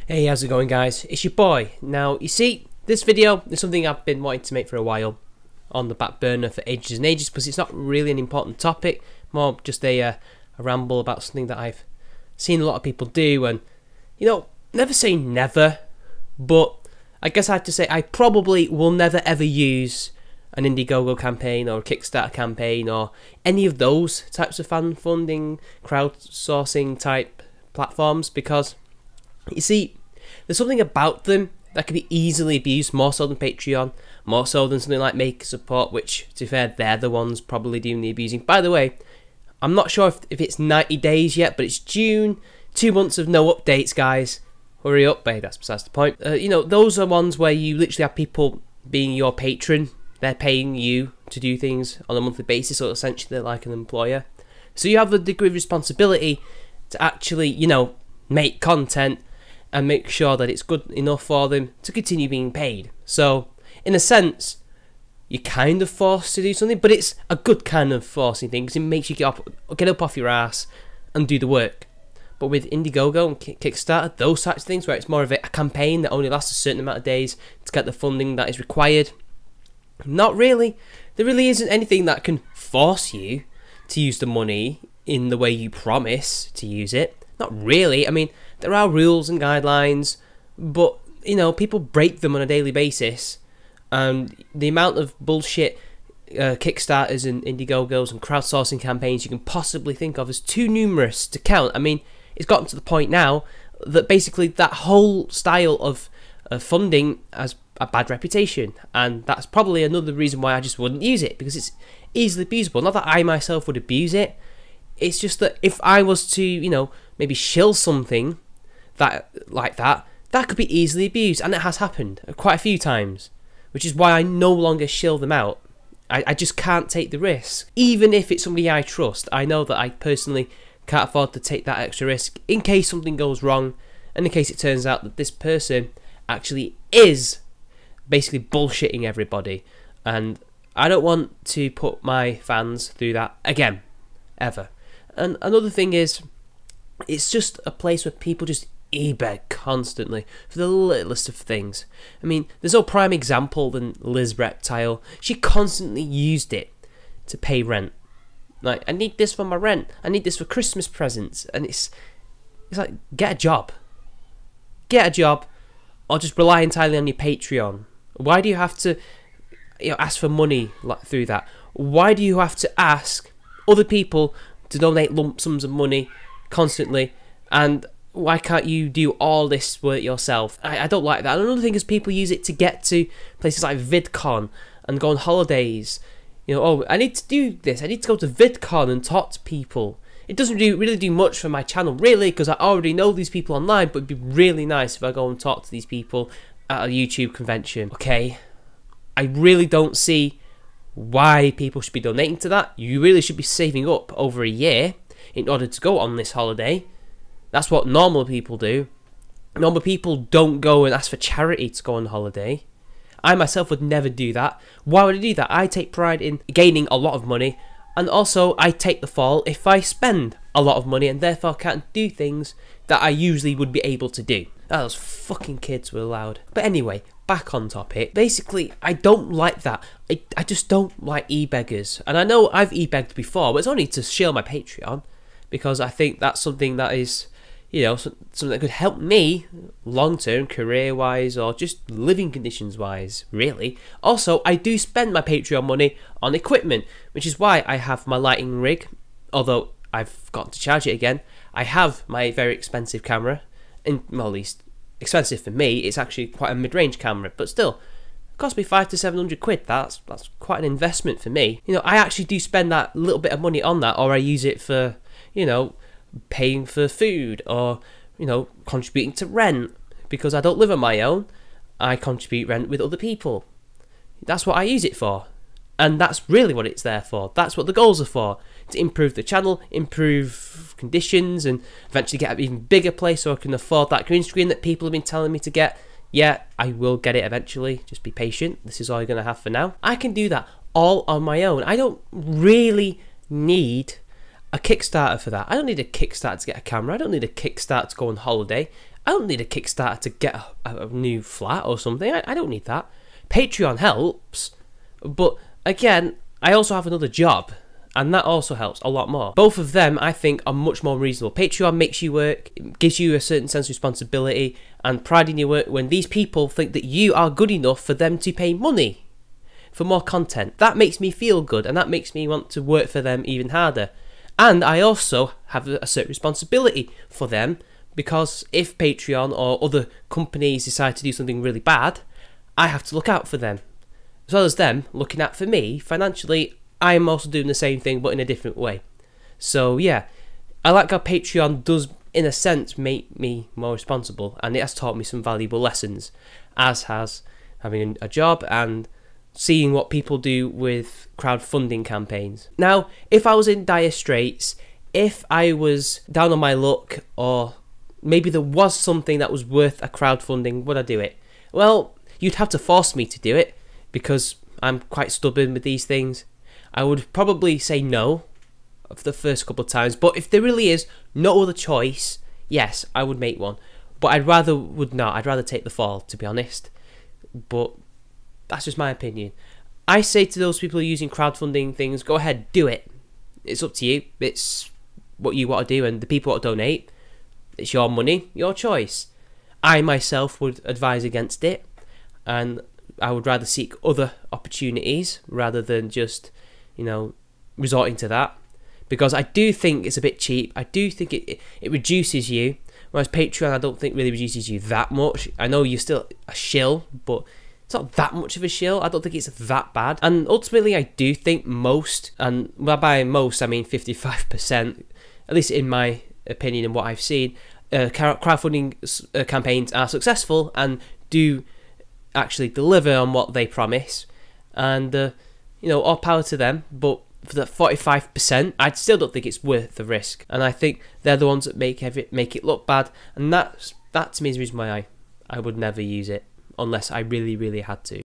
Hey, how's it going, guys? It's your boy. Now, you see, this video is something I've been wanting to make for a while, on the back burner for ages and ages, because it's not really an important topic, more just a ramble about something that I've seen a lot of people do, and, you know, never say never, but I guess I have to say I probably will never ever use an Indiegogo campaign or a Kickstarter campaign or any of those types of fan funding, crowdsourcing type platforms, because you see, there's something about them that can be easily abused, more so than Patreon, more so than something like Maker Support, which, to be fair, they're the ones probably doing the abusing. By the way, I'm not sure if it's 90 days yet, but it's June, 2 months of no updates, guys. Hurry up, babe, that's besides the point. You know, those are ones where you literally have people being your patron. They're paying you to do things on a monthly basis, so essentially they're like an employer. So you have a degree of responsibility to actually, you know, make content and make sure that it's good enough for them to continue being paid. So, in a sense, you're kind of forced to do something, but it's a good kind of forcing thing, because it makes you get up off your ass and do the work. But with Indiegogo and Kickstarter, those types of things, where it's more of a campaign that only lasts a certain amount of days to get the funding that is required, not really. There really isn't anything that can force you to use the money in the way you promise to use it. Not really. I mean, there are rules and guidelines, but, you know, people break them on a daily basis. And the amount of bullshit Kickstarters and Indiegogos and crowdsourcing campaigns you can possibly think of is too numerous to count. I mean, it's gotten to the point now that basically that whole style of funding has a bad reputation. And that's probably another reason why I just wouldn't use it, because it's easily abusable. Not that I myself would abuse it. It's just that if I was to, you know, maybe shill something that could be easily abused, and it has happened quite a few times, which is why I no longer shill them out. I just can't take the risk. Even if it's somebody I trust, I know that I personally can't afford to take that extra risk in case something goes wrong, and in case it turns out that this person actually is basically bullshitting everybody. And I don't want to put my fans through that again, ever. And another thing is, it's just a place where people just e-beg constantly for the littlest of things. I mean, there's no prime example than Liz Reptile. She constantly used it to pay rent. Like, I need this for my rent, I need this for Christmas presents, and it's like, get a job. Get a job, or just rely entirely on your Patreon. Why do you have to, you know, ask for money through that? Why do you have to ask other people to donate lump sums of money constantly, and why can't you do all this work yourself? I don't like that. And another thing is, people use it to get to places like VidCon and go on holidays. You know, oh, I need to do this, I need to go to VidCon and talk to people. It doesn't really do much for my channel, really, because I already know these people online, but it'd be really nice if I go and talk to these people at a YouTube convention. Okay, I really don't see why people should be donating to that. You really should be saving up over a year in order to go on this holiday. That's what normal people do. Normal people don't go and ask for charity to go on holiday. I myself would never do that. Why would I do that? I take pride in gaining a lot of money, and also I take the fall if I spend a lot of money and therefore can't do things that I usually would be able to do. Those fucking kids were loud. But anyway, back on topic. Basically, I don't like that. I just don't like e-beggars. And I know I've e-begged before, but it's only to shill my Patreon, because I think that's something that is, you know, something that could help me long-term, career-wise, or just living conditions-wise, really. Also, I do spend my Patreon money on equipment, which is why I have my lighting rig, although I've got to charge it again. I have my very expensive camera, and, well, at least expensive for me, it's actually quite a mid-range camera, but still, it cost me 500 to 700 quid. That's quite an investment for me. You know, I actually do spend that little bit of money on that, or I use it for, you know, paying for food, or, you know, contributing to rent, because I don't live on my own. I contribute rent with other people. That's what I use it for, and that's really what it's there for. That's what the goals are for, to improve the channel, improve conditions, and eventually get an even bigger place so I can afford that green screen that people have been telling me to get. Yeah, I will get it eventually, just be patient. This is all you're going to have for now. I can do that all on my own. I don't really need a Kickstarter for that. I don't need a Kickstarter to get a camera. I don't need a Kickstarter to go on holiday. I don't need a Kickstarter to get a new flat or something. I don't need that. Patreon helps, but again, I also have another job, and that also helps a lot more. Both of them, I think, are much more reasonable. Patreon makes you work, gives you a certain sense of responsibility and pride in your work when these people think that you are good enough for them to pay money for more content. That makes me feel good, and that makes me want to work for them even harder. And I also have a certain responsibility for them, because if Patreon or other companies decide to do something really bad, I have to look out for them. As well as them looking out for me financially, I am also doing the same thing but in a different way. So yeah, I like how Patreon does, in a sense, make me more responsible, and it has taught me some valuable lessons, as has having a job and seeing what people do with crowdfunding campaigns. Now, if I was in dire straits, if I was down on my luck, or maybe there was something that was worth a crowdfunding, would I do it? Well, you'd have to force me to do it, because I'm quite stubborn with these things. I would probably say no for the first couple of times, but if there really is no other choice, yes, I would make one. But I'd rather take the fall, to be honest. But that's just my opinion. I say to those people who are using crowdfunding things, go ahead, do it. It's up to you. It's what you want to do, and the people that donate, it's your money, your choice. I myself would advise against it, and I would rather seek other opportunities rather than just, resorting to that, because I do think it's a bit cheap. I do think it reduces you, whereas Patreon I don't think really reduces you that much. I know you're still a shill, but it's not that much of a shill. I don't think it's that bad. And ultimately, I do think most, and by most I mean 55%, at least in my opinion and what I've seen, crowdfunding campaigns are successful and do actually deliver on what they promise. And all power to them. But for the 45%, I still don't think it's worth the risk. And I think they're the ones that make it look bad. And that to me is the reason why I would never use it, unless I really, really had to.